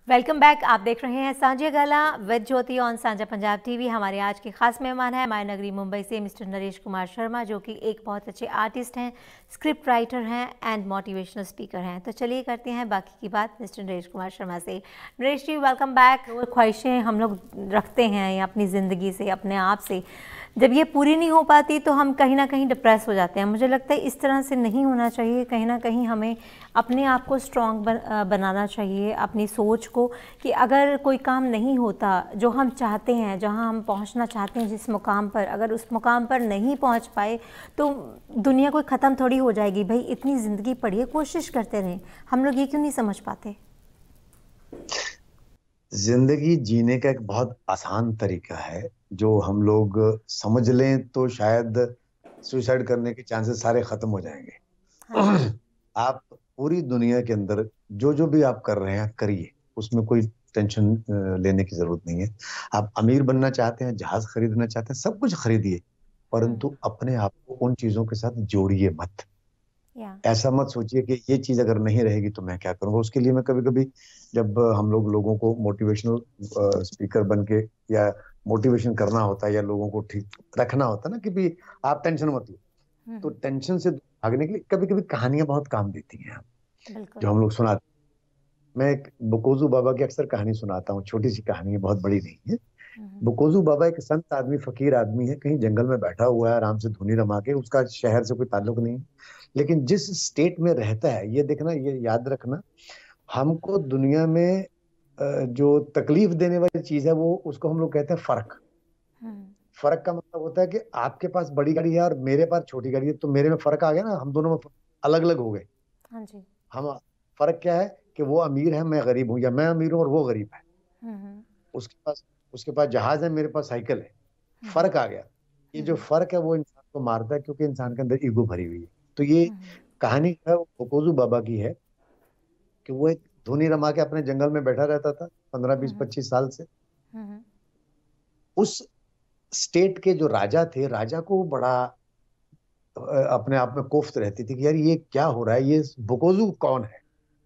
Welcome back. आप देख रहे हैं सांझे गला विद ज्योति ऑन सांझा पंजाब टीवी। हमारे आज के खास मेहमान हैं माया नगरी मुंबई से मिस्टर नरेश कुमार शर्मा, जो कि एक बहुत अच्छे आर्टिस्ट हैं, स्क्रिप्ट राइटर हैं एंड मोटिवेशनल स्पीकर हैं। तो चलिए करते हैं बाकी की बात मिस्टर नरेश कुमार शर्मा से। नरेश जी, वेलकम बैक। वो ख्वाहिशें हम लोग रखते हैं अपनी ज़िंदगी से, अपने आप से, जब ये पूरी नहीं हो पाती तो हम कहीं ना कहीं डिप्रेस हो जाते हैं। मुझे लगता है इस तरह से नहीं होना चाहिए। कहीं ना कहीं हमें अपने आप को स्ट्रॉन्ग बनाना चाहिए, अपनी सोच को, कि अगर कोई काम नहीं होता जो हम चाहते हैं, जहां हम पहुंचना चाहते हैं जिस मुकाम पर, अगर उस मुकाम पर नहीं पहुंच पाए तो दुनिया कोई ख़त्म थोड़ी हो जाएगी। भाई इतनी ज़िंदगी पड़ी है, कोशिश करते रहें। हम लोग ये क्यों नहीं समझ पाते? जिंदगी जीने का एक बहुत आसान तरीका है जो हम लोग समझ लें तो शायद सुसाइड करने के चांसेस सारे खत्म हो जाएंगे। हाँ जी। आप पूरी दुनिया के अंदर जो जो भी आप कर रहे हैं करिए, उसमें कोई टेंशन लेने की जरूरत नहीं है। आप अमीर बनना चाहते हैं, जहाज खरीदना चाहते हैं, सब कुछ खरीदिए, परंतु अपने आप को उन चीजों के साथ जोड़िए मत। या ऐसा मत सोचिए कि ये चीज अगर नहीं रहेगी तो मैं क्या करूंगा। उसके लिए मैं कभी कभी जब हम लोग लोगों को मोटिवेशनल स्पीकर बन के या मोटिवेशन करना होता है या लोगों को ठीक रखना होता है ना कि भी आप टेंशन मत लो, तो टेंशन से भागने के लिए कभी कभी कहानियां बहुत काम देती हैं जो बिल्कुल। हम लोग सुनाते हैं। मैं एक बुकोजू बाबा की अक्सर कहानी सुनाता हूँ, छोटी सी कहानी है, बहुत बड़ी नहीं है। बुकोजू बाबा एक संत आदमी, फकीर आदमी है, कहीं जंगल में बैठा हुआ है आराम से धुनी रमा के। उसका शहर से कोई ताल्लुक नहीं है, लेकिन जिस स्टेट में रहता है, ये देखना, ये याद रखना, हमको दुनिया में जो तकलीफ देने वाली चीज है वो, उसको हम लोग कहते हैं फर्क। फर्क का मतलब होता है कि आपके पास बड़ी गाड़ी है और मेरे पास छोटी गाड़ी है, तो मेरे में फर्क आ गया ना, हम दोनों में अलग अलग हो गए। हाँ जी। हम फर्क क्या है कि वो अमीर है, मैं गरीब हूं, या मैं अमीर हूं और वो गरीब है। उसके पास उसके पास जहाज है, मेरे पास साइकिल है। फर्क आ गया। ये जो फर्क है वो इंसान को मारता है, क्योंकि इंसान के अंदर ईगो भरी हुई है। तो ये कहानी जो है वो बोकोजू बाबा की है कि वो एक धुनी रमा के अपने जंगल में बैठा रहता था 15 20 25 साल से। उस स्टेट के जो राजा थे, राजा को बड़ा अपने आप में कोफ्त रहती थी कि यार ये क्या हो रहा है, ये बोकोजू कौन है।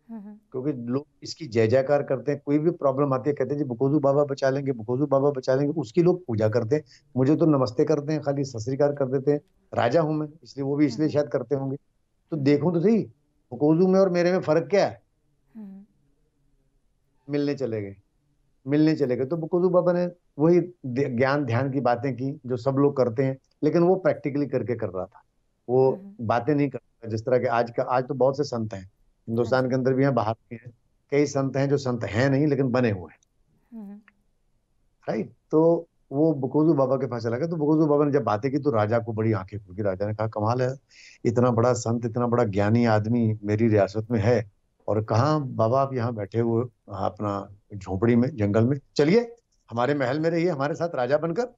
क्योंकि लोग इसकी जय जयकार करते हैं, कोई भी प्रॉब्लम आती है कहते हैं जी बुकोजू बाबा बचा लेंगे, बुकोजू बाबा बचा लेंगे, उसकी लोग पूजा करते हैं। मुझे तो नमस्ते करते हैं, खाली सत श्री अकाल कर देते हैं। राजा हूं मैं, इसलिए वो भी इसलिए शायद करते होंगे। तो देखूं तो सही, बुकोजू में और मेरे में फर्क क्या है। मिलने चले गए, मिलने चले गए तो बुकोजू बाबा ने वही ज्ञान ध्यान की बातें की जो सब लोग करते हैं, लेकिन वो प्रैक्टिकली करके कर रहा था। वो बातें नहीं करता जिस तरह के आज तो बहुत से संत हैं हाँ हिंदुस्तान जी। के अंदर भी हैं, बाहर भी हैं। कई संत हैं जो संत हैं नहीं लेकिन बने हुए हैं। राइट। तो वो बुकोजू बाबा के पास चला गया, तो बुकोजू बाबा ने जब बातें की तो राजा को बड़ी आंखें खुल गई। राजा ने कहा कमाल है, इतना बड़ा संत, इतना बड़ा ज्ञानी आदमी मेरी रियासत में है, और कहाँ बाबा आप यहाँ बैठे हुए अपना झोपड़ी में, जंगल में, चलिए हमारे महल में रहिए हमारे साथ राजा बनकर।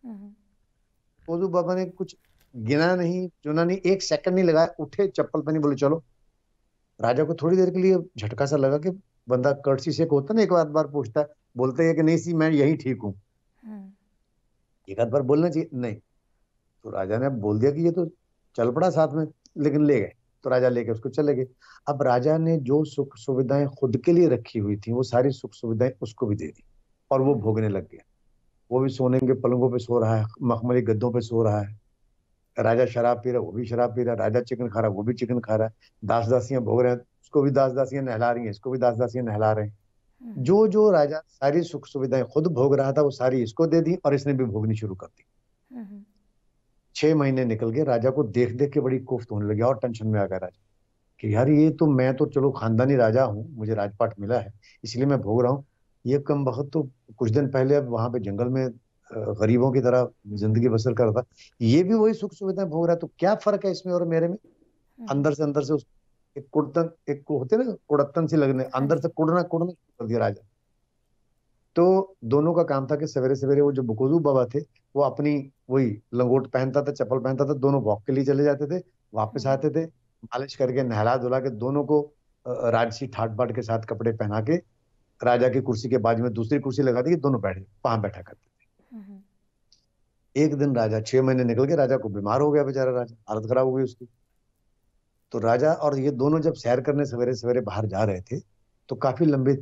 बुकोजू बाबा ने कुछ गिना नहीं चुना नहीं, एक सेकंड नहीं लगाया, उठे चप्पल पहनी, बोले चलो। राजा को थोड़ी देर के लिए झटका सा लगा कि बंदा कर्टसी से होता है ना, एक बार पूछता है, बोलते हैं कि नहीं सी मैं यही ठीक हूँ, एक आध बार बोलना चाहिए नहीं। तो राजा ने अब बोल दिया कि ये तो चल पड़ा साथ में, लेकिन ले गए। तो राजा लेके उसको चले गए। अब राजा ने जो सुख सुविधाएं खुद के लिए रखी हुई थी वो सारी सुख सुविधाएं उसको भी दे दी, और वो भोगने लग गया। वो भी सोने के पलंगों पे सो रहा है, मखमली गद्दों पे सो रहा है। राजा शराब पी रहा है, वो भी शराब पी रहा है। राजा चिकन खा रहा है, वो भी चिकन खा रहा है। दास दासियां भोग रहे हैं, उसको भी दास दासियां नहला रही हैं, इसको भी दास दासियां नहला रहे हैं। जो जो राजा सारी सुख सुविधाएं खुद भोग रहा था वो सारी इसको दे दी, और इसने भी भोगनी शुरू कर दी। 6 महीने निकल गए, राजा को देख देख के बड़ी कोफ्त होने लगी, और टेंशन में आ गया राजा कि यार ये तो, मैं तो चलो खानदानी राजा हूँ, मुझे राजपाट मिला है इसलिए मैं भोग रहा हूँ। ये कम वक्त तो कुछ दिन पहले अब वहां पे जंगल में गरीबों की तरह जिंदगी बसर कर रहा था, ये भी वही सुख सुविधाएं भोग रहा है, तो क्या फर्क है इसमें और मेरे में। अंदर से उस एक कुड़तन, एक को होते ना कुड़त्तन सी लगने, हाँ अंदर से जी। कुड़ना कुड़ना शुरू कर दिया राजा। तो दोनों का काम था कि सवेरे सवेरे वो जो बुकोजू बाबा थे, वो अपनी वही लंगोट पहनता था, चप्पल पहनता था, दोनों वॉक के लिए चले जाते थे, वापस आते थे, मालिश करके नहला धुला के दोनों को राजसी ठाट बाट के साथ कपड़े पहना के राजा की कुर्सी के बाजू में दूसरी कुर्सी लगा दी कि दोनों बैठे वहां बैठा करते थे। एक दिन राजा, 6 महीने निकल के, राजा को बीमार हो गया बेचारा, राजा हालत खराब हो गई उसकी। तो राजा और ये दोनों जब सैर करने सवेरे सवेरे बाहर जा रहे थे, तो काफी लंबे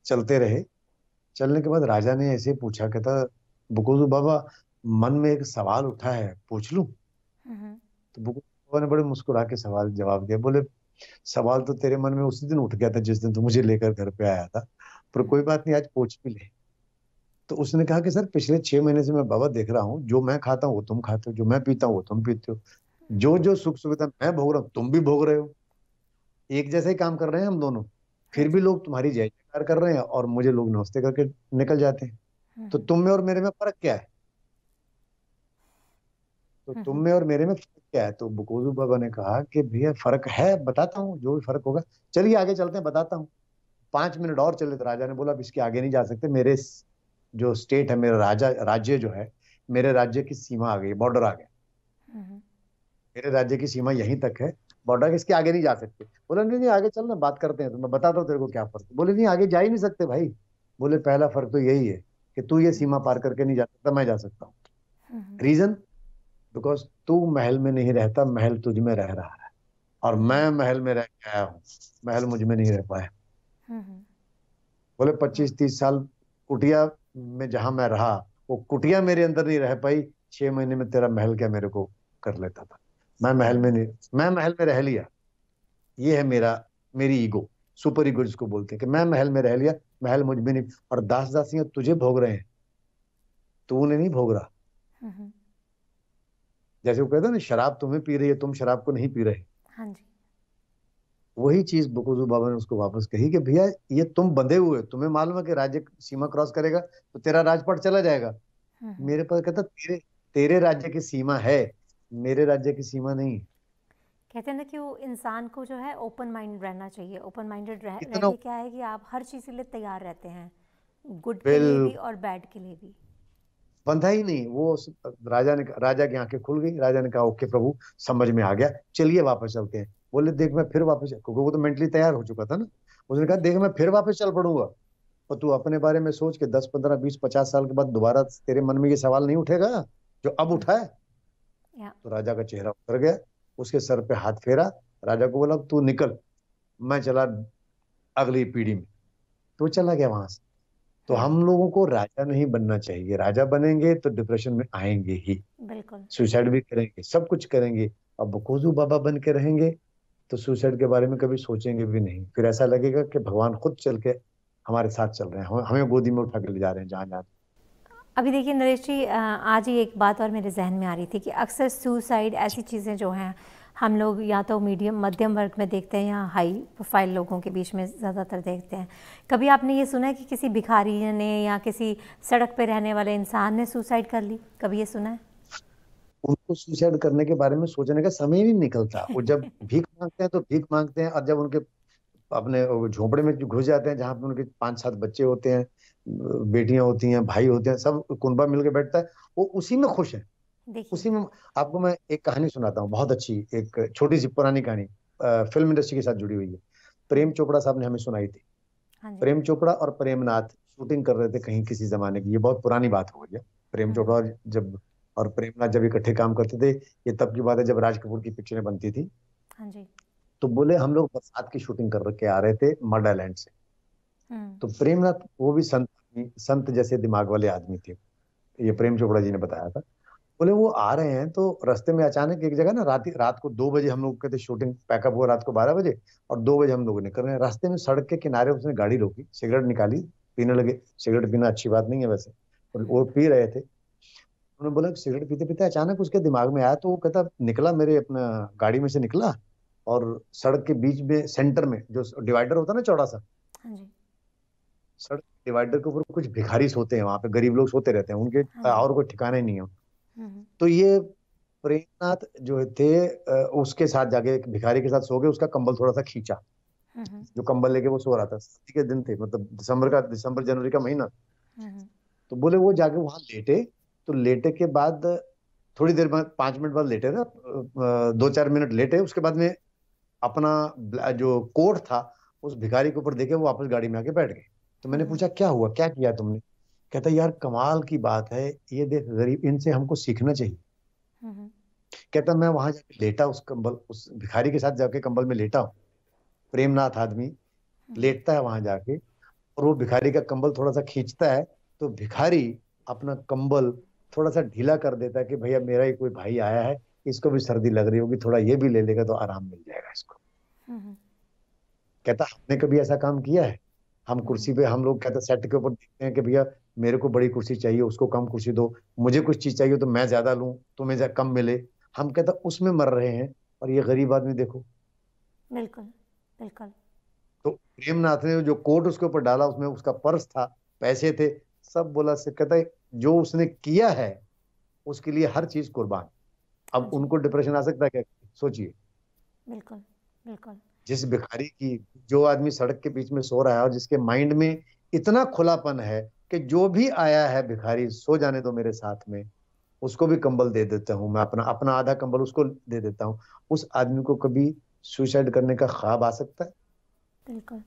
चलते रहे। चलने के बाद राजा ने ऐसे पूछा, कहता बुकोजू बाबा मन में एक सवाल उठा है, पूछ लूं? तो बुकोजू बाबा ने बड़े मुस्कुरा के सवाल जवाब दिया। बोले सवाल तो तेरे मन में उसी दिन उठ गया था जिस दिन तू मुझे लेकर घर पे आया था, पर कोई बात नहीं, आज पूछ भी ले। तो उसने कहा कि सर पिछले 6 महीने से मैं बाबा देख रहा हूँ, जो मैं खाता हूँ वो तुम खाते हो, जो मैं पीता हूँ वो तुम पीते हो, जो जो सुख सुविधा मैं भोग रहा हूँ तुम भी भोग रहे हो, एक जैसे ही काम कर रहे हैं हम दोनों, हाँ फिर भी जी। लोग तुम्हारी जय जयकार कर रहे हैं और मुझे लोग नमस्ते करके निकल जाते हैं। तो तुम में और मेरे में फर्क क्या है? तो तुम में और मेरे में फर्क क्या है? तो बुकोजू बाबा ने कहा कि भैया फर्क है, बताता हूँ जो भी फर्क होगा, चलिए आगे चलते हैं, बताता हूँ। 5 मिनट और चले तो राजा ने बोला अब इसके आगे नहीं जा सकते, मेरे जो स्टेट है, मेरा राज्य जो है, मेरे राज्य की सीमा आ गई, बॉर्डर आ गया, मेरे राज्य की सीमा यहीं तक है, बॉर्डर इसके आगे नहीं जा सकते। बोला नहीं नहीं आगे चल ना, बात करते हैं, तो मैं बताता हूँ तेरे को क्या फर्क है। बोले नहीं आगे जा ही नहीं सकते भाई। बोले पहला फर्क तो यही है कि तू ये सीमा पार करके नहीं जा सकता, मैं जा सकता हूँ। रीजन, बिकॉज तू महल में नहीं रहता, महल तुझ में रह रहा है, और मैं महल में रह के आया हूँ, महल मुझ में नहीं रह पाया। बोले 25-30 साल कुटिया में जहां मैं रहा, वो कुटिया मेरे अंदर नहीं रह पाई, 6 महीने में तेरा महल क्या मेरे को कर लेता था। मैं महल में नहीं, मैं महल में रह लिया, ये है मेरी ईगो, सुपर ईगो जिसको बोलते हैं, कि मैं महल में रह लिया, महल मुझ में नहीं, और दास दासियां तुझे भोग रहे हैं, तू उन्हें नहीं भोग रहा। जैसे वो कहते हैं ना, शराब तुम्हें पी रही है, तुम शराब को नहीं पी रहे। हाँ जी। वही चीज बुकुजू बाबा ने उसको वापस कही कि भैया ये तुम बंधे हुए, तुम्हें मालूम है कि राज्य सीमा क्रॉस करेगा तो तेरा राजपाट चला जाएगा। मेरे पास कहता तेरे तेरे राज्य की सीमा है, मेरे राज्य की सीमा नहीं। कहते हैं ना कि वो इंसान को जो है ओपन माइंड रहना चाहिए। ओपन माइंडेड रह इतना के क्या है कि आप हर चीज़ के लिए तैयार रहते हैं, गुड के लिए बिल भी और बैड के लिए भी। बंधा ही नहीं वो। राजा की आंखें खुल गई, राजा ने कहा ओके प्रभु, समझ में आ गया, चलिए वापस चलते हैं। बोले देख मैं फिर वापस, क्योंकि वो तो मेंटली तैयार हो चुका था ना। उसने कहा देख मैं फिर वापस चल पड़ूंगा, और तू अपने बारे में सोच के 10-15-20-50 साल के बाद दोबारा तेरे मन में ये सवाल नहीं उठेगा जो अब उठा है। या तो राजा का चेहरा उतर गया, उसके सर पे हाथ फेरा, राजा को बोला अब तू निकल, मैं चला अगली पीढ़ी में। तो वो चला गया वहां से। तो हम लोगों को राजा नहीं बनना चाहिए, राजा बनेंगे तो डिप्रेशन में आएंगे ही, बिल्कुल। सुसाइड भी करेंगे, सब कुछ करेंगे। अब बकोजू बाबा बन के रहेंगे तो सुसाइड के बारे में कभी सोचेंगे भी नहीं, फिर ऐसा लगेगा कि भगवान खुद चल के हमारे साथ चल रहे हैं, हमें गोदी में उठा के ले जा रहे हैं जहां जहां। अभी देखिए नरेश जी, आज ही एक बात और मेरे जहन में आ रही थी कि अक्सर सुसाइड ऐसी चीज़ें जो हैं हम लोग या तो मीडियम मध्यम वर्ग में देखते हैं या हाई प्रोफाइल लोगों के बीच में ज़्यादातर देखते हैं। कभी आपने ये सुना है कि किसी भिखारी ने या किसी सड़क पे रहने वाले इंसान ने सुसाइड कर ली? कभी ये सुना है? उनको सुसाइड करने के बारे में सोचने का समय ही नहीं निकलता। वो जब भीख मांगते हैं तो भीख मांगते हैं, और जब उनके अपने झोपड़े में घुस जाते हैं जहां पे उनके 5-7 बच्चे होते हैं, बेटियां होती हैं, भाई होते हैं, सब कुनबा मिलके बैठता है, वो उसी में खुश है, देखिए। उसी में। आपको मैं एक कहानी सुनाता हूँ, बहुत अच्छी, एक छोटी सी पुरानी कहानी, फिल्म इंडस्ट्री के साथ जुड़ी हुई है। प्रेम चोपड़ा साहब ने हमें सुनाई थी। हाँ जी। प्रेम चोपड़ा और प्रेमनाथ शूटिंग कर रहे थे कहीं किसी जमाने की, ये बहुत पुरानी बात हो गई है। प्रेम चोपड़ा और प्रेमनाथ जब इकट्ठे काम करते थे, ये तब की बात है जब राज कपूर की पिक्चरें बनती थी। हाँ जी। तो बोले हम लोग बरसात की शूटिंग कर के आ रहे थे मड आइलैंड से। तो प्रेमनाथ वो भी संत जैसे दिमाग वाले आदमी थे, ये प्रेम चोपड़ा जी ने बताया था। बोले वो आ रहे हैं तो रास्ते में अचानक एक जगह ना, रात को 2 बजे, हम लोग कहते शूटिंग पैकअप हुआ रात को 12 बजे, और 2 बजे हम लोग निकल रहे हैं, रास्ते में सड़क के किनारे उसने गाड़ी रोकी, सिगरेट निकाली, पीने लगे। सिगरेट पीना अच्छी बात नहीं है वैसे, और वो पी रहे थे। उन्होंने बोला सिगरेट पीते पीते अचानक उसके दिमाग में आया, तो वो कहता निकला, मेरे अपना गाड़ी में से निकला, और सड़क के बीच में सेंटर में जो डिवाइडर होता है ना चौड़ा सा, हाँ जी। सड़क डिवाइडर के ऊपर कुछ भिखारी सोते हैं, वहां पे गरीब लोग सोते रहते हैं, उनके हाँ जी। और कोई ठिकाना ही नहीं है। तो ये प्रेमनाथ जो थे, उसके साथ जाके एक भिखारी के साथ सो गए, उसका कंबल थोड़ा सा खींचा, जो कंबल लेके वो सो रहा था, सर्दी के दिन थे, मतलब दिसंबर जनवरी का महीना। तो बोले वो जाके वहां लेटे, तो लेटे के बाद थोड़ी देर बाद, 5 मिनट बाद लेटे ना, 2-4 मिनट लेटे, उसके बाद में अपना जो कोट था उस भिखारी के ऊपर देके वो वापस गाड़ी में आके बैठ गए। तो मैंने पूछा क्या हुआ, क्या किया तुमने? कहता यार कमाल की बात है, ये देख गरीब, इनसे हमको सीखना चाहिए। कहता मैं वहां जाके लेटा, उस भिखारी के साथ जाके कंबल में लेटा हूँ, प्रेमनाथ आदमी लेटता है वहां जाके, और वो भिखारी का कंबल थोड़ा सा खींचता है तो भिखारी अपना कंबल थोड़ा सा ढीला कर देता है कि भैया मेरा ही कोई भाई आया है, इसको भी सर्दी लग रही होगी, थोड़ा ये भी ले लेगा तो आराम मिल जाएगा इसको। हम्म, कहता हमने कभी ऐसा काम किया है? हम कुर्सी पे, हम लोग कहता सेट के ऊपर देखते हैं कि भैया मेरे को बड़ी कुर्सी चाहिए, उसको कम कुर्सी दो, मुझे कुछ चीज चाहिए तो मैं ज्यादा लूं, तुम्हें कम मिले। हम कहता उसमें मर रहे हैं, और ये गरीब आदमी देखो। बिल्कुल बिल्कुल। तो प्रेमनाथ ने जो कोट उसके ऊपर डाला, उसमें उसका पर्स था, पैसे थे, सब बोला से, कहता है जो उसने किया है उसके लिए हर चीज कुर्बान। हाँ अब जी, उनको डिप्रेशन आ सकता है क्या? सोचिए। बिल्कुल बिल्कुल। जिस भिखारी की, जो आदमी सड़क के बीच में सो रहा है और जिसके माइंड में इतना खुलापन है कि जो भी आया है भिखारी सो जाने दो मेरे साथ में, उसको भी कंबल दे देता हूँ मैं, अपना अपना आधा कंबल उसको दे देता हूँ, उस आदमी को कभी सुसाइड करने का ख्वाब आ सकता है? बिल्कुल।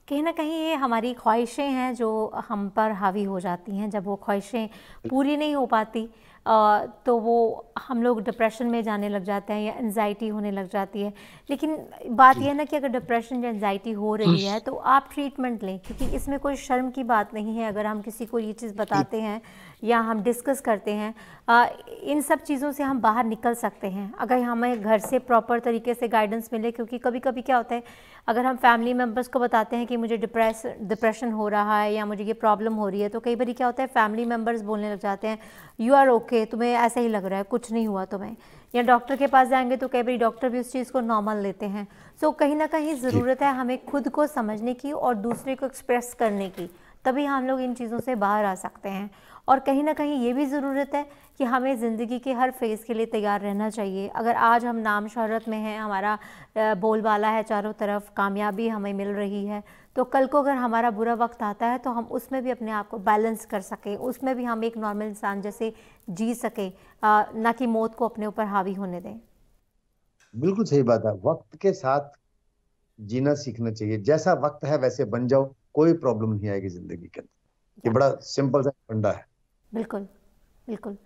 कहीं न कहीं ये हमारी ख्वाहिशें हैं जो हम पर हावी हो जाती हैं। जब वो ख्वाहिशें पूरी नहीं हो पाती तो वो हम लोग डिप्रेशन में जाने लग जाते हैं या एंग्ज़ायटी होने लग जाती है। लेकिन बात ये है ना कि अगर डिप्रेशन या एंग्ज़ायटी हो रही है तो आप ट्रीटमेंट लें, क्योंकि इसमें कोई शर्म की बात नहीं है। अगर हम किसी को ये चीज़ बताते हैं या हम डिस्कस करते हैं, इन सब चीज़ों से हम बाहर निकल सकते हैं अगर हमें घर से प्रॉपर तरीके से गाइडेंस मिले। क्योंकि कभी-कभी क्या होता है, अगर हम फैमिली मेम्बर्स को बताते हैं कि मुझे डिप्रेशन हो रहा है या मुझे ये प्रॉब्लम हो रही है, तो कई बार क्या होता है, फैमिली मेम्बर्स बोलने लग जाते हैं यू आर ओके, तुम्हें ऐसा ही लग रहा है, कुछ नहीं हुआ तुम्हें। या डॉक्टर के पास जाएंगे तो कई बार डॉक्टर भी उस चीज़ को नॉर्मल लेते हैं। सो कहीं ना कहीं जी ज़रूरत है हमें खुद को समझने की और दूसरे को एक्सप्रेस करने की, तभी हम लोग इन चीज़ों से बाहर आ सकते हैं। और कहीं ना कहीं ये भी ज़रूरत है कि हमें ज़िंदगी के हर फेज़ के लिए तैयार रहना चाहिए। अगर आज हम नाम शोहरत में हैं, हमारा बोलबाला है चारों तरफ, कामयाबी हमें मिल रही है, तो कल को अगर हमारा बुरा वक्त आता है तो हम उसमें भी अपने आप को बैलेंस कर सकें, उसमें भी हम एक नॉर्मल इंसान जैसे जी सकें, ना कि मौत को अपने ऊपर हावी होने दें। बिल्कुल सही बात है, वक्त के साथ जीना सीखना चाहिए, जैसा वक्त है वैसे बन जाओ, कोई प्रॉब्लम नहीं आएगी जिंदगी के अंदर। ये या बड़ा सिंपल सा फंडा है। बिल्कुल बिल्कुल।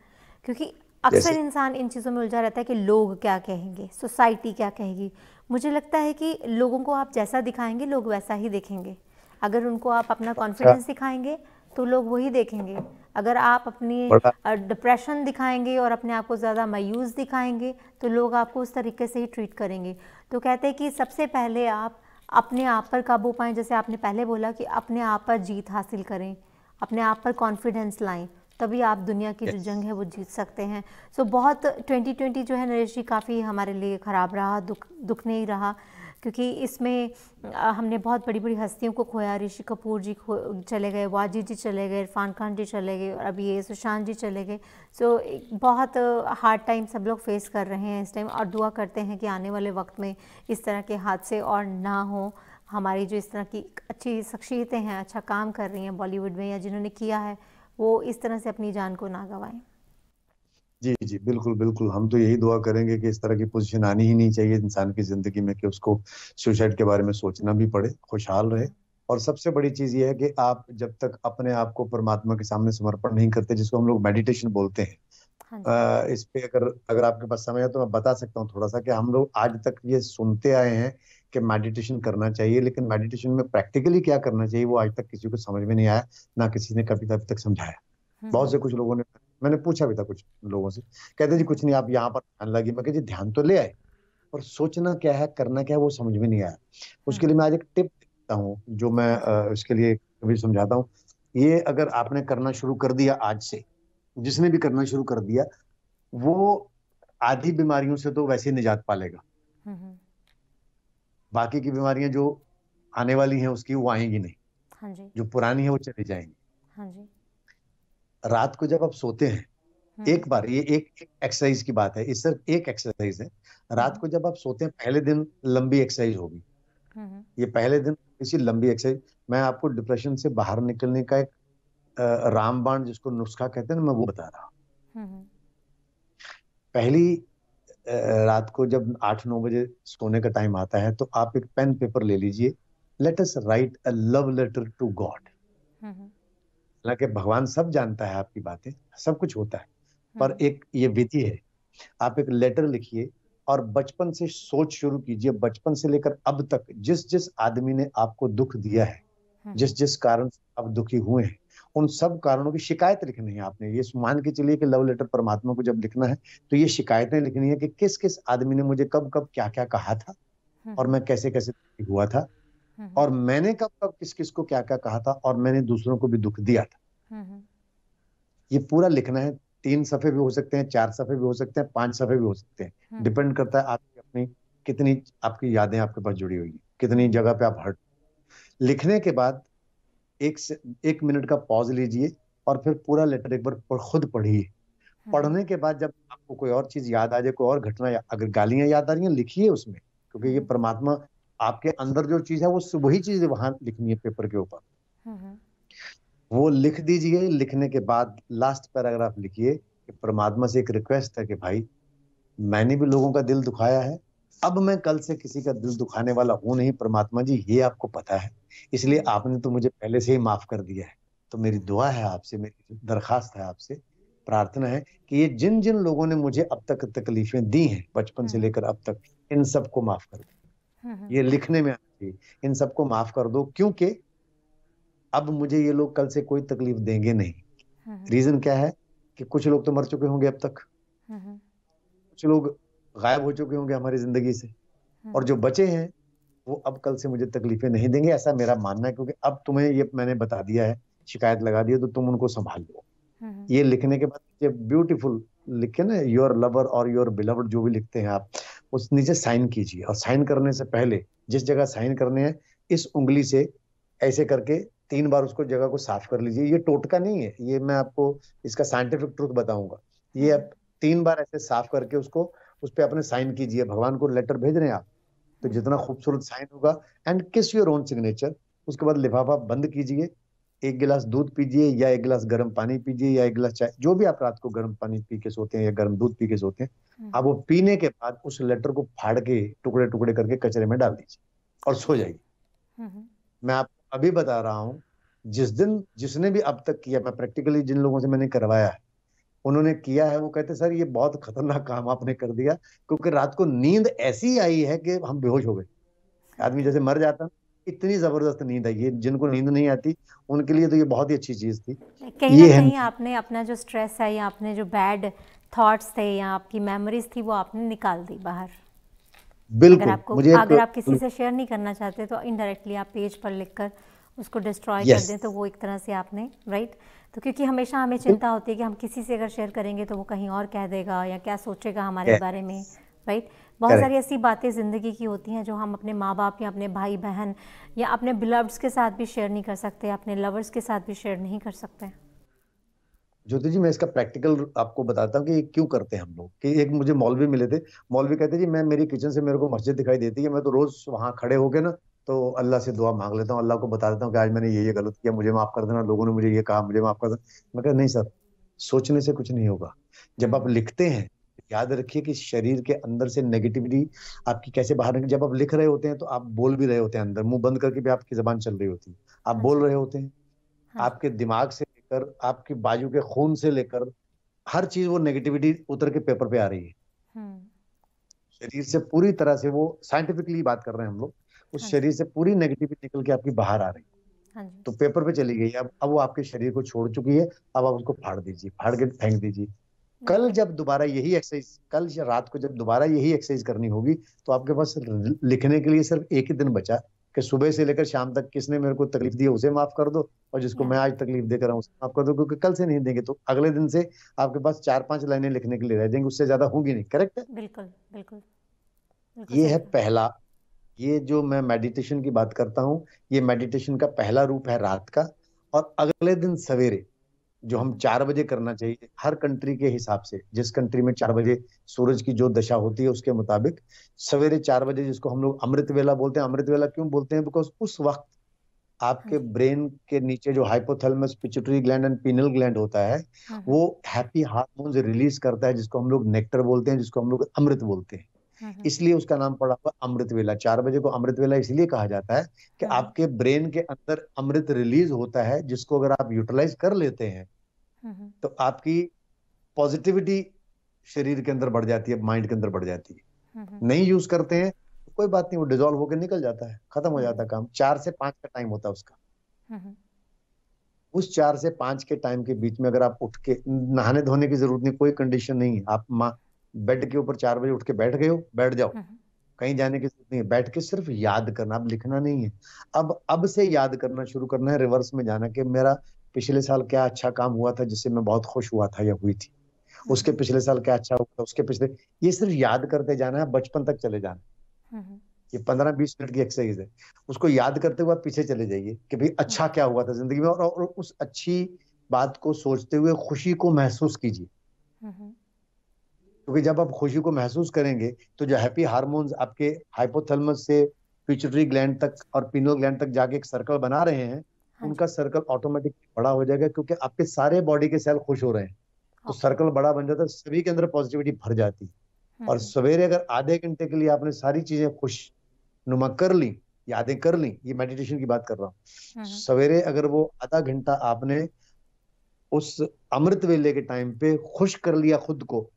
क्योंकि अक्सर जैसे इंसान इन चीज़ों में उलझा रहता है कि लोग क्या कहेंगे, सोसाइटी क्या कहेगी। मुझे लगता है कि लोगों को आप जैसा दिखाएंगे लोग वैसा ही देखेंगे। अगर उनको आप अपना अच्छा, कॉन्फिडेंस दिखाएंगे तो लोग वही देखेंगे। अगर आप अपनी बड़ा डिप्रेशन दिखाएंगे और अपने आप को ज़्यादा मायूस दिखाएंगे तो लोग आपको उस तरीके से ही ट्रीट करेंगे। तो कहते हैं कि सबसे पहले आप अपने आप पर काबू पाएं, जैसे आपने पहले बोला कि अपने आप पर जीत हासिल करें, अपने आप पर कॉन्फिडेंस लाएं, तभी आप दुनिया की जो यस, जंग है वो जीत सकते हैं। सो बहुत 2020 जो है नरेश जी काफ़ी हमारे लिए ख़राब रहा, दुख नहीं रहा, क्योंकि इसमें हमने बहुत बड़ी बड़ी हस्तियों को खोया। ऋषि कपूर जी चले गए, वाजिद जी चले गए, इरफान खान जी चले गए और अभी ये सुशांत जी चले गए। सो बहुत हार्ड टाइम सब लोग फेस कर रहे हैं इस टाइम, और दुआ करते हैं कि आने वाले वक्त में इस तरह के हादसे और ना हो। हमारी जो इस तरह की अच्छी शख्सियतें हैं, अच्छा काम कर रही हैं बॉलीवुड में या जिन्होंने किया है, वो इस तरह से अपनी जान को ना गंवाएं। जी जी, बिल्कुल बिल्कुल, हम तो यही दुआ करेंगे कि इस तरह की पोजीशन आनी ही नहीं चाहिए इंसान की जिंदगी में कि उसको सुसाइड के बारे में सोचना भी पड़े, खुशहाल रहे। और सबसे बड़ी चीज ये है कि आप जब तक अपने आप को परमात्मा के सामने समर्पण नहीं करते, जिसको हम लोग मेडिटेशन बोलते हैं, हाँ जी। इस पे अगर अगर आपके पास समय है तो मैं बता सकता हूँ थोड़ा सा, कि हम लोग आज तक ये सुनते आए हैं कि मेडिटेशन करना चाहिए, लेकिन मेडिटेशन में प्रैक्टिकली क्या करना चाहिए वो आज तक किसी को समझ में नहीं आया, ना किसी ने कभी अभी तक समझाया। बहुत से कुछ लोगों ने, मैंने पूछा भी था कुछ लोगों से, कहते जी कुछ नहीं, आप यहाँ पर ध्यान लगी। मैं कहा जी ध्यान तो ले आए, और सोचना क्या है, करना क्या है, वो समझ में नहीं आया। उसके लिए मैं आज एक टिप देता हूँ जो मैं हाँ जी। इसके लिए कभी समझाता हूँ। ये अगर आपने करना शुरू कर दिया आज से, जिसने भी करना शुरू कर दिया, वो आधी बीमारियों से तो वैसे ही निजात पा लेगा। बाकी की बीमारियां जो आने वाली हैं उसकी वो आएंगी नहीं, हाँ जी। जो पुरानी है वो चली जाएंगी। हाँ जी। रात को जब आप सोते हैं, हम्म एक बार ये एक एक्सरसाइज की बात है, ये सिर्फ एक एक्सरसाइज है। रात हम्म को जब आप सोते हैं, पहले दिन लंबी एक्सरसाइज होगी, हम्म ये पहले दिन इसी लंबी एक्सरसाइज। मैं आपको डिप्रेशन से बाहर निकलने का एक रामबाण जिसको नुस्खा कहते हैं ना, मैं वो बता रहा हूँ। हम्म पहली रात को जब 8-9 बजे सोने का टाइम आता है, तो आप एक पेन पेपर ले लीजिए। Let us write a love letter to God. Hmm हालांकि भगवान सब जानता है आपकी बातें, सब कुछ होता है, पर हम्म एक ये विधि है। आप एक लेटर लिखिए और बचपन से सोच शुरू कीजिए, बचपन से लेकर अब तक जिस जिस आदमी ने आपको दुख दिया है, जिस जिस कारण से आप दुखी हुए हैं, उन सब कारणों की शिकायत लिखनी है आपने। ये मान के चलिए कि लव लेटर परमात्मा को जब लिखना है तो ये शिकायतें लिखनी है कि किस किस आदमी ने मुझे कब कब क्या क्या कहा था, और मैं कैसे कैसे दुखी हुआ था, और मैंने कब कब किस किस को क्या क्या कहा था, और मैंने दूसरों को भी दुख दिया था। ये पूरा लिखना है। 3 सफ़े भी हो सकते हैं, 4 सफ़े भी हो सकते हैं, 5 सफ़े भी हो सकते हैं। डिपेंड करता है आपकी अपनी कितनी आपकी यादें आपके पास जुड़ी हुई है, कितनी जगह पे आप हर्ट। लिखने के बाद 1 मिनट का पॉज लीजिए और फिर पूरा लेटर एक बार खुद पढ़िए। पढ़ने के बाद जब आपको कोई और चीज याद आ जाए, कोई और घटना, अगर गालियां याद आ रही हैं लिखिए उसमें, क्योंकि ये परमात्मा आपके अंदर जो चीज है वो वही चीज वहां लिखनी है पेपर के ऊपर। वो लिख दीजिए। लिखने के बाद लास्ट पैराग्राफ लिखिए कि परमात्मा से एक रिक्वेस्ट है कि भाई मैंने भी लोगों का दिल दुखाया है, अब मैं कल से किसी का दिल दुखाने वाला हूं नहीं परमात्मा जी, ये आपको पता है, इसलिए आपने तो मुझे पहले से ही माफ कर दिया है। तो मेरी दुआ है आपसे, मेरी दरखास्त है आपसे, प्रार्थना है कि ये जिन जिन लोगों ने मुझे अब तक तकलीफें दी हैं बचपन से लेकर अब तक, इन सबको माफ कर दो। ये लिखने में आना चाहिए, इन सबको माफ कर दो, क्योंकि अब मुझे ये लोग कल से कोई तकलीफ देंगे नहीं। रीजन क्या है कि कुछ लोग तो मर चुके होंगे अब तक, कुछ लोग गायब हो चुके होंगे हमारी जिंदगी से, और जो बचे हैं वो अब कल से मुझे तकलीफें नहीं देंगे, ऐसा मेरा मानना है। क्योंकि अब तुम्हें ये मैंने बता दिया है, शिकायत लगा दी है, तो तुम उनको संभाल लो। ये लिखने के बाद ये ब्यूटीफुल लिखे ना, योर लवर और योर बिलव्ड, जो भी लिखते हैं आप, उस नीचे साइन कीजिए। और साइन करने से पहले जिस जगह साइन करने हैं, इस उंगली से ऐसे करके 3 बार उसको जगह को साफ कर लीजिए। ये टोटका नहीं है, ये मैं आपको इसका साइंटिफिक ट्रूथ बताऊंगा। ये आप 3 बार ऐसे साफ करके उसको उस पर अपने साइन कीजिए। भगवान को लेटर भेज रहे हैं आप, तो जितना खूबसूरत साइन होगा, एंड किस योर ओन सिग्नेचर। उसके बाद लिफाफा बंद कीजिए, 1 गिलास दूध पीजिए, या 1 गिलास गर्म पानी पीजिए, या 1 गिलास चाय, जो भी आप रात को गर्म पानी पी के सोते हैं या गर्म दूध पी के सोते हैं, आप वो पीने के बाद उस लेटर को फाड़ के टुकड़े टुकड़े करके कचरे में डाल दीजिए और सो जाइए। मैं आपको अभी बता रहा हूँ, जिसने भी अब तक किया, मैं प्रैक्टिकली जिन लोगों से मैंने करवाया है, उन्होंने किया है, वो कहते सर ये बहुत खतरनाक काम आपने कर दिया, क्योंकि रात को नींद ऐसी आई है कि हम बेहोश हो गए। आदमी जैसे मर जाता, इतनी जबरदस्त नींद आई। ये जिनको नींद नहीं आती उनके लिए तो ये बहुत ही अच्छी चीज थी। कहीं ना कहीं आपने अपना जो स्ट्रेस है या आपने जो बैड थॉट्स थे या आपकी मेमोरीज थी वो आपने निकाल दी बाहर। बिल्कुल। अगर आप किसी से शेयर नहीं करना चाहते तो इनडायरेक्टली आप पेज पर लिखकर उसको डिस्ट्रॉय कर दें, तो वो एक तरह से आपने राइट। तो क्योंकि हमेशा हमें चिंता होती है कि हम किसी से अगर शेयर करेंगे तो वो कहीं और कह देगा या क्या सोचेगा हमारे बारे में, राइट। बहुत सारी ऐसी बातें ज़िंदगी की होती हैं जो हम अपने माँ बाप या अपने भाई बहन या अपने बिलव्ड्स के साथ भी शेयर नहीं कर सकते, अपने लवर्स के साथ भी शेयर नहीं कर सकते। ज्योति जी, मैं इसका प्रैक्टिकल आपको बताता हूँ कि क्यों करते हैं हम लोग। कि एक मुझे मौलवी मिले थे, मौलवी कहते जी मैं, मेरी किचन से मेरे को मस्जिद दिखाई देती है, मैं तो रोज वहां खड़े होके ना तो अल्लाह से दुआ मांग लेता हूँ, अल्लाह को बता देता हूँ कि आज मैंने ये गलत किया, मुझे माफ कर देना, लोगों ने मुझे ये कहा, मुझे माफ कर देना। मैं कहा नहीं सर, सोचने से कुछ नहीं होगा। जब आप लिखते हैं याद रखिए कि शरीर के अंदर से नेगेटिविटी आपकी कैसे बाहर निकल। जब आप लिख रहे होते हैं तो आप बोल भी रहे होते हैं, अंदर मुंह बंद करके भी आपकी जबान चल रही होती है, आप बोल रहे होते हैं। आपके दिमाग से लेकर आपकी बाजू के खून से लेकर हर चीज वो नेगेटिविटी उतर के पेपर पे आ रही है। शरीर से पूरी तरह से, वो साइंटिफिकली बात कर रहे हैं हम लोग, उस शरीर से पूरी नेगेटिविटी निकल के आपकी बाहर आ रही है, तो पेपर पे चली गई। अब वो आपके शरीर को छोड़ चुकी है, अब आप उसको फाड़ दीजिए, फाड़ के फेंक दीजिए। कल जब दोबारा यही एक्सरसाइज, कल रात को जब दोबारा यही एक्सरसाइज करनी होगी, तो आपके पास लिखने के लिए सिर्फ एक ही दिन बचा कि सुबह से लेकर शाम तक किसने मेरे को तकलीफ दी है उसे माफ कर दो, और जिसको मैं आज तकलीफ देकर हूँ उसे माफ कर दो। क्योंकि कल से नहीं देंगे तो अगले दिन से आपके पास 4-5 लाइनें लिखने के लिए रह जाएंगी, उससे ज्यादा होंगी नहीं। करेक्ट है? बिल्कुल बिल्कुल। ये है पहला। ये जो मैं मेडिटेशन की बात करता हूँ, ये मेडिटेशन का पहला रूप है रात का। और अगले दिन सवेरे जो हम 4 बजे करना चाहिए, हर कंट्री के हिसाब से, जिस कंट्री में 4 बजे सूरज की जो दशा होती है उसके मुताबिक सवेरे 4 बजे, जिसको हम लोग अमृत वेला बोलते हैं। अमृत वेला क्यों बोलते हैं? बिकॉज उस वक्त आपके ब्रेन के नीचे जो hypothalamus, pituitary gland and penal gland होता है, वो हैप्पी हार्मोन्स रिलीज करता है, जिसको हम लोग नेक्टर बोलते हैं, जिसको हम लोग अमृत बोलते हैं। इसलिए उसका नाम पड़ा हुआ अमृत वेला। 4 बजे को अमृत वेला इसलिए कहा जाता है कि आपके ब्रेन के अंदर अमृत रिलीज होता है, जिसको अगर आप यूटिलाइज कर लेते हैं तो आपकी पॉजिटिविटी शरीर के अंदर बढ़ जाती है, माइंड के अंदर बढ़ जाती है। नहीं यूज करते हैं तो कोई बात नहीं, वो डिजोल्व होकर निकल जाता है, खत्म हो जाता है काम। 4 से 5 का टाइम होता है उसका। हम्म। उस 4 से 5 के टाइम के बीच में अगर आप उठ के, नहाने धोने की जरूरत नहीं, कोई कंडीशन नहीं है, आप बेड के ऊपर 4 बजे उठ के बैठ गए हो, बैठ जाओ, हम्म। कहीं जाने की जरूरत नहीं है, बैठ के सिर्फ याद करना, अब लिखना नहीं है। अब से याद करना शुरू करना है, रिवर्स में जाना कि मेरा पिछले साल क्या अच्छा काम हुआ था जिससे मैं बहुत खुश हुआ था या हुई थी, उसके हम्म। पिछले साल क्या अच्छा हुआ था, उसके पिछले, ये सिर्फ याद करते जाना है, बचपन तक चले जाना है। हम्म। ये 15-20 मिनट की एक्सरसाइज है, उसको याद करते हुए आप पीछे चले जाइए कि भाई अच्छा क्या हुआ था जिंदगी में, और उस अच्छी बात को सोचते हुए खुशी को महसूस कीजिए। हम्म। क्योंकि जब आप खुशी को महसूस करेंगे तो जो हैप्पी हार्मोन्स आपके हाइपोथैलेमस से पिट्यूटरी ग्लैंड तक और पिनियल ग्लैंड तक जाके एक सर्कल बना रहे हैं, हाँ उनका जी। सर्कल ऑटोमेटिक बड़ा हो जाएगा, क्योंकि आपके सारे बॉडी के सेल खुश हो रहे हैं, तो ओके। सर्कल बड़ा बन जाता है, सभी के अंदर पॉजिटिविटी भर जाती है। और हम्म। सवेरे अगर आधे घंटे के लिए आपने सारी चीजें खुश नुमा कर ली, यादें कर ली, ये मेडिटेशन की बात कर रहा हूँ, हम्म। सवेरे अगर वो आधा घंटा आपने उस अमृत वेले के टाइम पे खुश कर लिया खुद को,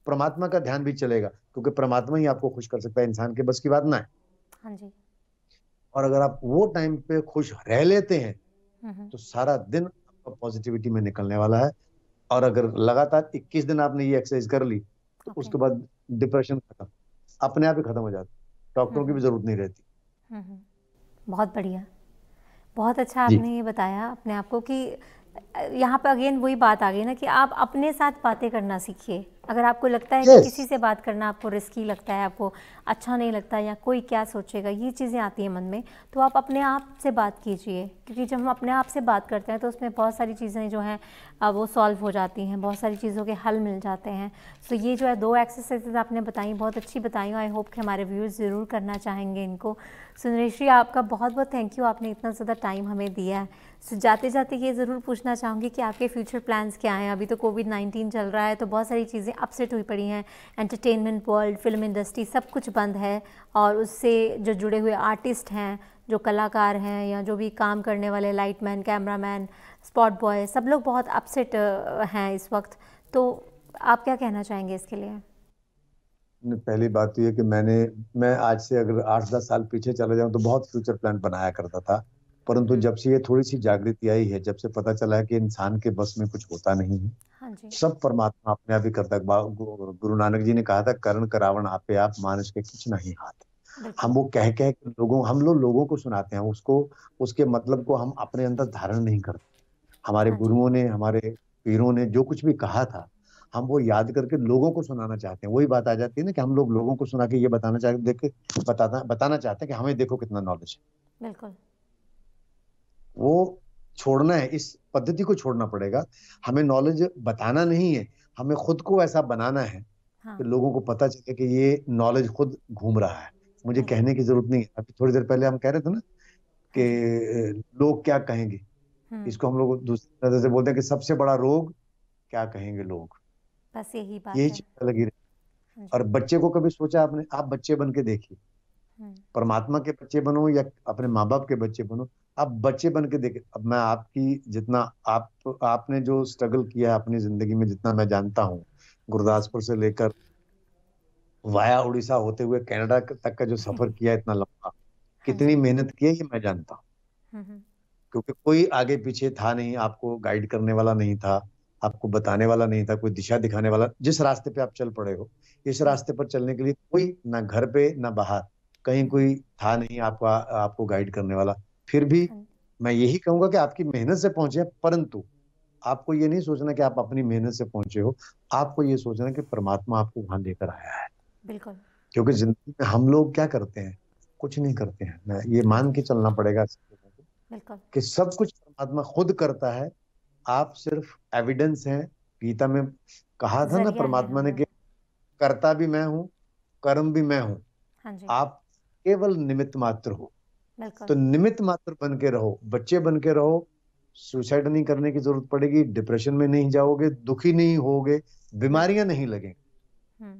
परमात्मा का ध्यान भी चलेगा, क्योंकि परमात्मा ही आपको खुश कर सकता है, इंसान के बस की बात ना है। हाँ जी। और अगर आप वो टाइम पे खुश रह लेते हैं हम्म। तो सारा दिन आपका पॉजिटिविटी में निकलने वाला है। और अगर लगातार 21 दिन आपने ये एक्सरसाइज कर ली तो ओके। उसके बाद डिप्रेशन खत्म, अपने आप ही खत्म हो जाता है, डॉक्टरों की भी हम्म। जरूरत नहीं रहती। हम्म। बहुत बढ़िया। बहुत अच्छा जी। आपने ये बताया अपने आप को कि यहाँ पे अगेन वही बात आ गई ना कि आप अपने साथ बातें करना सीखिए। अगर आपको लगता है कि यस। किसी से बात करना आपको रिस्की लगता है, आपको अच्छा नहीं लगता या कोई क्या सोचेगा, ये चीज़ें आती हैं मन में, तो आप अपने आप से बात कीजिए, क्योंकि जब हम अपने आप से बात करते हैं तो उसमें बहुत सारी चीज़ें जो हैं वो सॉल्व हो जाती हैं, बहुत सारी चीज़ों के हल मिल जाते हैं। सो ये जो है 2 एक्सरसाइजेज आपने बताई, बहुत अच्छी बताई, आई होप कि हमारे व्यूअर्स ज़रूर करना चाहेंगे इनको। सो नरेश जी, आपका बहुत बहुत थैंक यू, आपने इतना ज़्यादा टाइम हमें दिया है। सो जाते जाते ये ज़रूर पूछना चाहूँगी कि आपके फ्यूचर प्लान्स क्या हैं? अभी तो कोविड-19 चल रहा है तो बहुत सारी चीज़ें अपसेट हुई पड़ी हैं, एंटरटेनमेंट वर्ल्ड, फिल्म इंडस्ट्री सब कुछ बंद है, और उससे जो जुड़े हुए आर्टिस्ट हैं, जो कलाकार हैं या जो भी काम करने वाले लाइटमैन, कैमरामैन, स्पॉट बॉय, सब लोग बहुत अपसेट हैं इस वक्त। तो आप क्या कहना चाहेंगे इसके लिए? पहली बात तो ये कि मैं आज से अगर 8-10 साल पीछे चले जाऊं तो बहुत फ्यूचर प्लान बनाया करता था, परंतु जब से ये थोड़ी सी जागृति आई है, जब से पता चला है कि इंसान के बस में कुछ होता नहीं है, हाँ जी। सब परमात्मा अपने आप ही करता है। गुरु नानक जी ने कहा था, करण करावण आपे आप, मानुष के कुछ नहीं हाथ। हम बिल्कुल। वो कह कह के हम लोगों को सुनाते हैं, उसको उसके मतलब को हम अपने अंदर धारण नहीं करते। हमारे हाँ जी। गुरुओं ने, हमारे पीरों ने जो कुछ भी कहा था, हम वो याद करके लोगों को सुनाना चाहते हैं। वही बात आ जाती है ना कि हम लोग लोगों को सुना के ये बताना चाहते, देख के बताना चाहते हैं कि हमें देखो कितना नॉलेज है। बिल्कुल। वो छोड़ना है, इस पद्धति को छोड़ना पड़ेगा। हमें नॉलेज बताना नहीं है, हमें खुद को ऐसा बनाना है हाँ। कि लोगों को पता चले कि ये नॉलेज खुद घूम रहा है, मुझे बिल्कुल। कहने की जरूरत नहीं है। अभी थोड़ी देर पहले हम कह रहे थे ना हाँ जी। कि लोग क्या कहेंगे, हम्म। इसको हम लोग दूसरी नजर से बोलते हैं कि सबसे बड़ा रोग क्या कहेंगे लोग, बस यही बात यही है। चिंता लगी रही। हाँ और जी। बच्चे को कभी सोचा आपने, आप बच्चे बन के देखिए, हम्म। परमात्मा के बच्चे बनो या अपने माँ बाप के बच्चे बनो, आप बच्चे बन के देखिए। अब मैं आपकी जितना आपने जो स्ट्रगल किया है अपनी जिंदगी में, जितना मैं जानता हूँ, हाँ जी। गुरदासपुर से लेकर वाया उड़ीसा होते हुए कनाडा तक का जो सफर किया है इतना लंबा, हाँ कितनी जी। मेहनत की है ये मैं जानता हूँ। हम्म। क्योंकि कोई आगे पीछे था नहीं, आपको गाइड करने वाला नहीं था, आपको बताने वाला नहीं था, कोई दिशा दिखाने वाला। जिस रास्ते पे आप चल पड़े हो, इस जी। रास्ते पर चलने के लिए कोई ना घर पे ना बाहर कहीं कोई था नहीं आपका, आपको गाइड करने वाला। फिर भी हाँ। मैं यही कहूंगा कि आपकी मेहनत से पहुंचे, परंतु आपको ये नहीं सोचना कि आप अपनी मेहनत से पहुंचे हो, आपको ये सोचना कि परमात्मा आपको वहां लेकर आया है। बिल्कुल। क्योंकि जिंदगी में हम लोग क्या करते हैं, कुछ नहीं करते हैं। मैं ये हाँ मान जी। के चलना पड़ेगा बिल्कुल। कि सब कुछ परमात्मा खुद करता है, आप सिर्फ एविडेंस हैं। गीता में कहा था ना जरिया है परमात्मा हम ने लोग। कि कर्ता भी मैं हूं, कर्म भी मैं हूं, हाँ जी। आप केवल निमित्त मात्र हो। बिल्कुल। तो निमित्त मात्र बन के रहो, बच्चे बन के रहो, सुसाइड नहीं करने की जरूरत पड़ेगी, डिप्रेशन में नहीं जाओगे, दुखी नहीं होगे, बिल्कुल। बीमारियां नहीं लगेंगी। हम्म।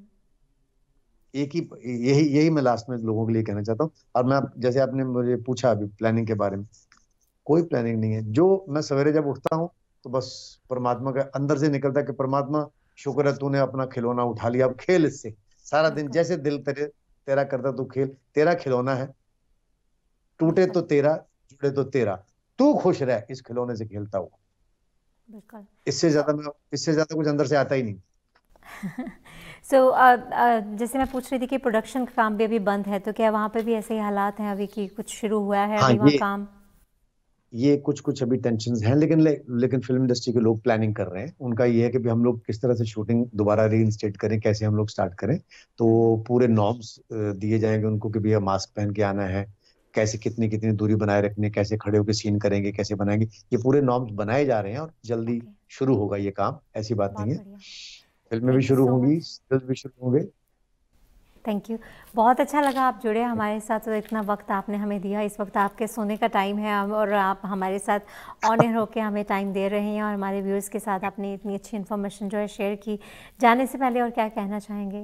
एक ही यही यही मैं लास्ट में लोगों के लिए कहना चाहता हूँ। और मैं जैसे आपने मुझे पूछा अभी प्लानिंग के बारे में, कोई प्लानिंग नहीं है। जो मैं सवेरे जब उठता हूँ तो बस परमात्मा के अंदर से निकलता है कि परमात्मा शुक्र है तूने अपना खिलौना उठा लिया, अब खेल इससे सारा दिन, बिल्कुल। जैसे दिल तेरा करता तू खेल, तेरा खिलौना है, टूटे बिल्कुल। तो तेरा, जुड़े तो तेरा। तू खुश रह इस खिलौने से खेलता हुआ। बिल्कुल। इससे ज्यादा कुछ अंदर से आता ही नहीं। जैसे मैं पूछ रही थी कि प्रोडक्शन का काम भी अभी बंद है, तो क्या वहाँ पे भी ऐसे ही हालात हैं अभी कि कुछ शुरू हुआ है हाँ, अभी वहाँ काम? ये कुछ अभी टेंशन हैं, लेकिन फिल्म इंडस्ट्री के लोग प्लानिंग कर रहे हैं। उनका ये है कि भी हम लोग किस तरह से शूटिंग दोबारा रीइंस्टेट करें, कैसे हम लोग स्टार्ट करें। तो पूरे नॉर्म्स दिए जाएंगे उनको कि भैया मास्क पहन के आना है, कैसे कितनी कितनी दूरी बनाए रखनी है, कैसे खड़े होकर सीन करेंगे, कैसे बनाएंगे। ये पूरे नॉर्म्स बनाए जा रहे हैं और जल्दी ओके, शुरू होगा ये काम, ऐसी बात बहुत नहीं है। बढ़िया। फिल्में भी थैंक यू शुरू सो होंगी, मच। सीरियल भी शुरू होंगे। Thank you. बहुत अच्छा लगा आप जुड़े हमारे साथ और इतना वक्त आपने हमें दिया। इस वक्त आपके सोने का टाइम है और आप हमारे साथ ऑन एयर होकर हमें टाइम दे रहे हैं और हमारे व्यूअर्स के साथ आपने इतनी अच्छी इन्फॉर्मेशन जो है शेयर की। जाने से पहले और क्या कहना चाहेंगे?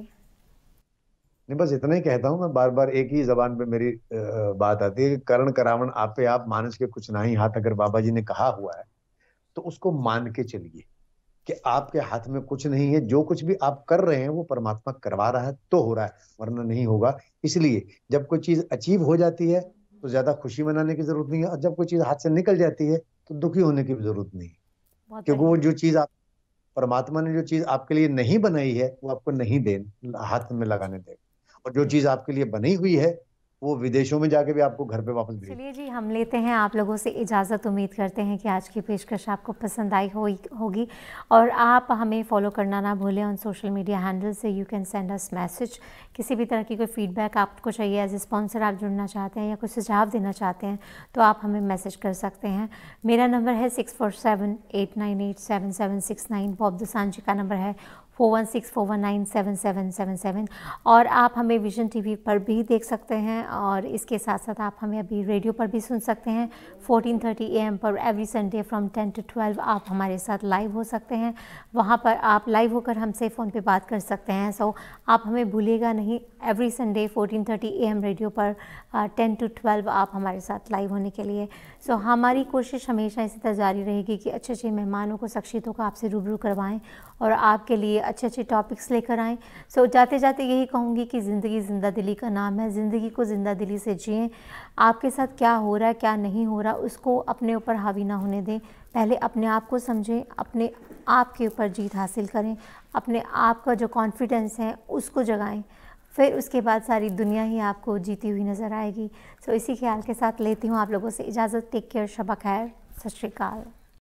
नहीं, बस इतना ही कहता हूँ मैं। बार बार एक ही जबान पे मेरी बात आती है कि करण करावण आपे आप मानस के कुछ नहीं हाथ। अगर बाबा जी ने कहा हुआ है तो उसको मान के चलिए कि आपके हाथ में कुछ नहीं है। जो कुछ भी आप कर रहे हैं वो परमात्मा करवा रहा है तो हो रहा है, वरना नहीं होगा। इसलिए जब कोई चीज अचीव हो जाती है तो ज्यादा खुशी मनाने की जरूरत नहीं है, और जब कोई चीज हाथ से निकल जाती है तो दुखी होने की भी जरूरत नहीं है। बहुत क्योंकि वो बढ़िया। जो चीज आप परमात्मा ने जो चीज आपके लिए नहीं बनाई है वो आपको नहीं दे हाथ में लगाने देगा। और जो चीज बिल्कुल। आपके लिए बनी हुई है वो विदेशों में जाके भी आपको घर पे वापस भेज। चलिए जी, हम लेते हैं आप लोगों से इजाज़त। उम्मीद करते हैं कि आज की पेशकश आपको पसंद आई होगी और आप हमें फॉलो करना ना भूलें ऑन सोशल मीडिया हैंडल से। You can send us message. किसी भी तरह की कोई फीडबैक आपको चाहिए, एज ए स्पॉन्सर आप जुड़ना चाहते हैं या कोई सुझाव देना चाहते हैं तो आप हमें मैसेज कर सकते हैं। मेरा नंबर है 6478987769। बॉब दोसांझी का नंबर है 4164197777। और आप हमें विजन टीवी पर भी देख सकते हैं और इसके साथ साथ आप हमें अभी रेडियो पर भी सुन सकते हैं 14:30 AM पर। एवरी संडे फ्रॉम 10 to 12 आप हमारे साथ लाइव हो सकते हैं। वहाँ पर आप लाइव होकर हमसे फ़ोन पे बात कर सकते हैं। सो आप हमें भूलिएगा नहीं, एवरी संडे 14:30 AM रेडियो पर 10 to 12 आप हमारे साथ लाइव होने के लिए। सो हमारी कोशिश हमेशा इसी तरह जारी रहेगी कि अच्छे अच्छे मेहमानों को, शख्सियतों को आपसे रूबरू करवाएं और आपके लिए अच्छे अच्छे टॉपिक्स लेकर आएँ। सो जाते जाते यही कहूँगी कि ज़िंदगी ज़िंदा दिली का नाम है। ज़िंदगी को ज़िंदा दिली से जिएँ। आपके साथ क्या हो रहा है, क्या नहीं हो रहा, उसको अपने ऊपर हावी ना होने दें। पहले अपने आप को समझें, अपने आप के ऊपर जीत हासिल करें, अपने आप का जो कॉन्फिडेंस है उसको जगाएं। फिर उसके बाद सारी दुनिया ही आपको जीती हुई नज़र आएगी। सो इसी ख्याल के साथ लेती हूँ आप लोगों से इजाज़त। टेक केयर, शब खैर, सत श्री अकाल।